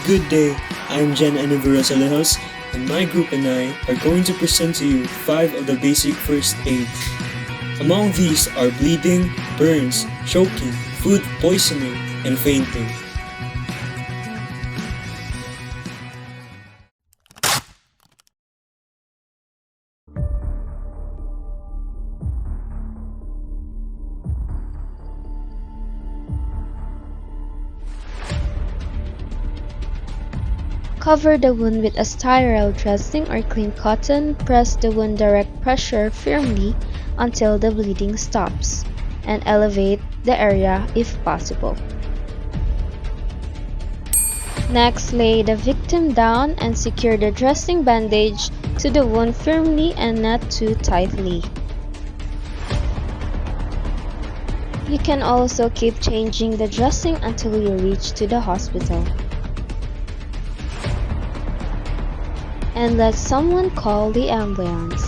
Good day, I'm Jhan and my group and I are going to present to you 5 of the basic first aids. Among these are bleeding, burns, choking, food poisoning, and fainting. Cover the wound with a sterile dressing or clean cotton. Press the wound direct pressure firmly until the bleeding stops, and elevate the area if possible. Next, lay the victim down and secure the dressing bandage to the wound firmly and not too tightly. You can also keep changing the dressing until you reach to the hospital. And let someone call the ambulance.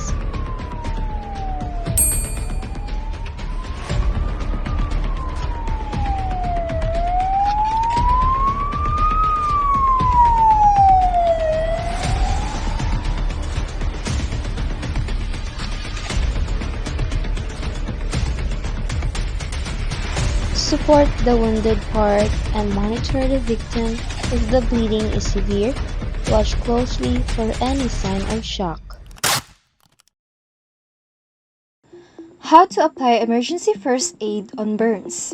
Support the wounded part and monitor the victim. If the bleeding is severe, watch closely for any sign of shock. How to apply emergency first aid on burns.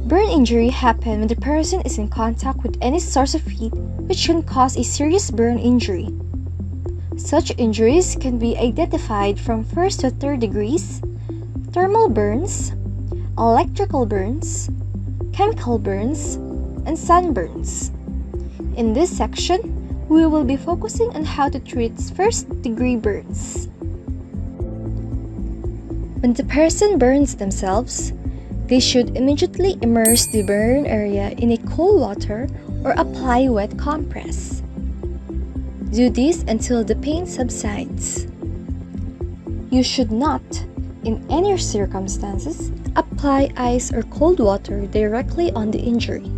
Burn injury happens when the person is in contact with any source of heat, which can cause a serious burn injury. Such injuries can be identified from 1st to 3rd degrees, thermal burns, electrical burns, chemical burns, and sunburns. In this section, we will be focusing on how to treat first-degree burns. When the person burns themselves, they should immediately immerse the burn area in a cold water or apply wet compress. Do this until the pain subsides. You should not, in any circumstances, apply ice or cold water directly on the injury.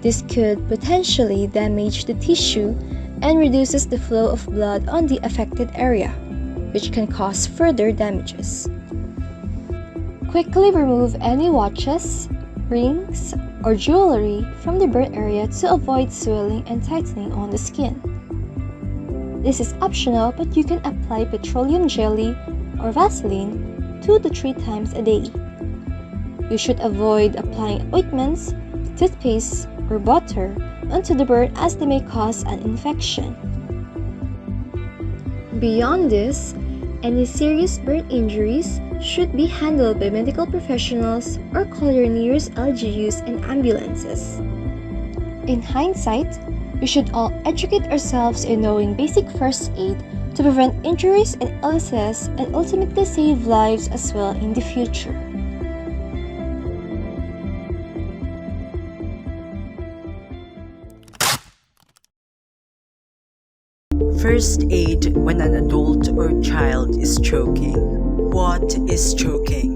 This could potentially damage the tissue and reduces the flow of blood on the affected area, which can cause further damages. Quickly remove any watches, rings, or jewelry from the burn area to avoid swelling and tightening on the skin. This is optional, but you can apply petroleum jelly or Vaseline 2 to 3 times a day. You should avoid applying ointments, toothpaste, or butter onto the burn as they may cause an infection. Beyond this, any serious burn injuries should be handled by medical professionals or call your nearest LGUs and ambulances. In hindsight, we should all educate ourselves in knowing basic first aid to prevent injuries and illnesses and ultimately save lives as well in the future. First aid when an adult or child is choking. What is choking?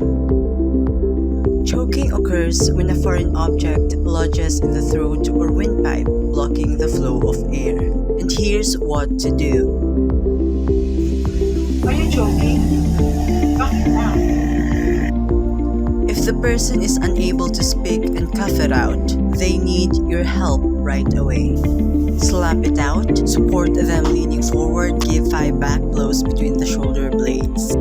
Choking occurs when a foreign object lodges in the throat or windpipe, blocking the flow of air. And here's what to do. Are you choking? Cough it out. If the person is unable to speak and cough it out, they need your help right away. Slap it out, support them leaning forward, give 5 back blows between the shoulder blades.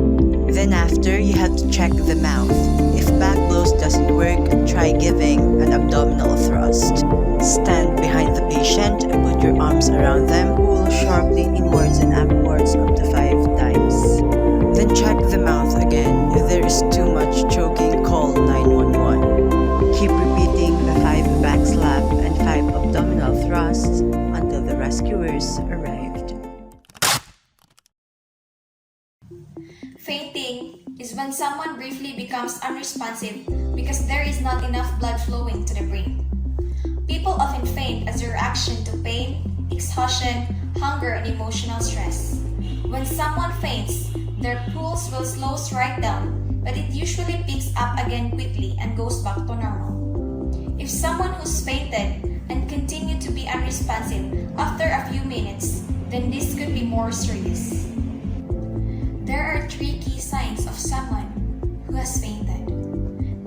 Then after, you have to check the mouth. If back blows doesn't work, try giving an abdominal thrust. Stand behind the patient and put your arms around them, pull sharply inwards and upwards up to 5 times. Then check the mouth again. If there is too much choking, call 911. Keep repeating the 5 back slap and 5 abdominal thrusts until the rescuers arrived. Fainting is when someone briefly becomes unresponsive because there is not enough blood flowing to the brain. People often faint as a reaction to pain, exhaustion, hunger, and emotional stress. When someone faints, their pulse will slow right down, but it usually picks up again quickly and goes back to normal. If someone who's fainted and continue to be unresponsive after a few minutes, then this could be more serious. There are 3 key signs of someone who has fainted.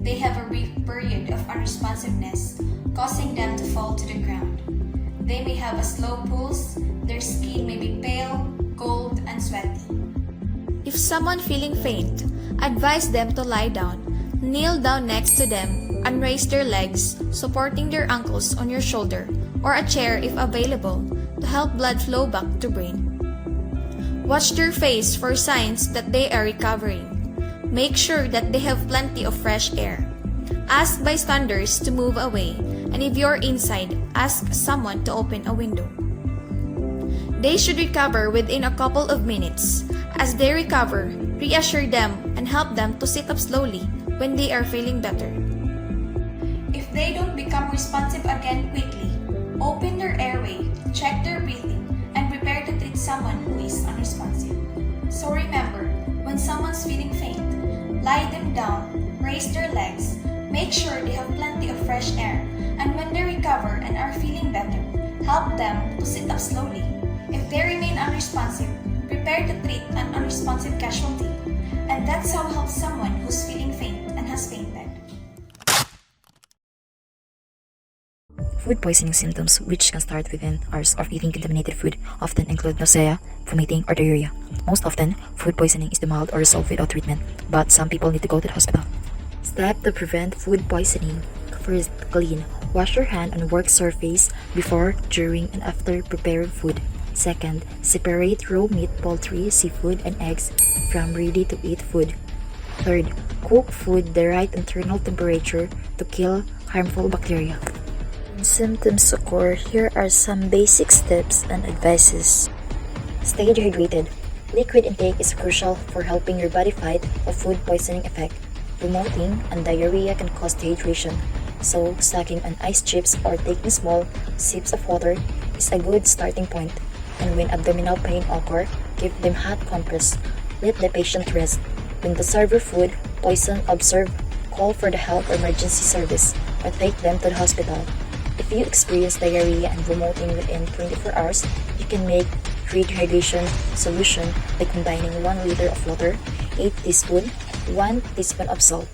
They have a brief period of unresponsiveness, causing them to fall to the ground. They may have a slow pulse, their skin may be pale, cold, and sweaty. If someone feeling faint, advise them to lie down, kneel down next to them, and raise their legs, supporting their ankles on your shoulder or a chair if available to help blood flow back to brain. Watch their face for signs that they are recovering. Make sure that they have plenty of fresh air. Ask bystanders to move away, and if you're inside, ask someone to open a window. They should recover within a couple of minutes. As they recover, reassure them and help them to sit up slowly when they are feeling better. If they don't become responsive again quickly, open their airway, check their breathing, and prepare to treat someone who is unresponsive. So remember, when someone's feeling faint, lie them down, raise their legs, make sure they have plenty of fresh air, and when they recover and are feeling better, help them to sit up slowly. If they remain unresponsive, prepare to treat an unresponsive casualty. And that's how help someone who's feeling faint and has fainted. Food poisoning symptoms, which can start within hours of eating contaminated food, often include nausea, vomiting, or diarrhea. Most often, food poisoning is mild or resolved without treatment, but some people need to go to the hospital. Steps to prevent food poisoning. First, clean. Wash your hand on work surface before, during, and after preparing food. Second, separate raw meat, poultry, seafood, and eggs from ready-to-eat food. Third, cook food the right internal temperature to kill harmful bacteria. When symptoms occur, here are some basic steps and advices. Stay hydrated. Liquid intake is crucial for helping your body fight a food poisoning effect. Vomiting and diarrhea can cause dehydration, so sucking on ice chips or taking small sips of water is a good starting point. And when abdominal pain occurs, give them hot compress. Let the patient rest. When to serve your food poison observe, call for the health emergency service or take them to the hospital. If you experience diarrhea and vomiting within 24 hours, you can make rehydration solution by combining 1 liter of water, 8 teaspoons, 1 teaspoon of salt,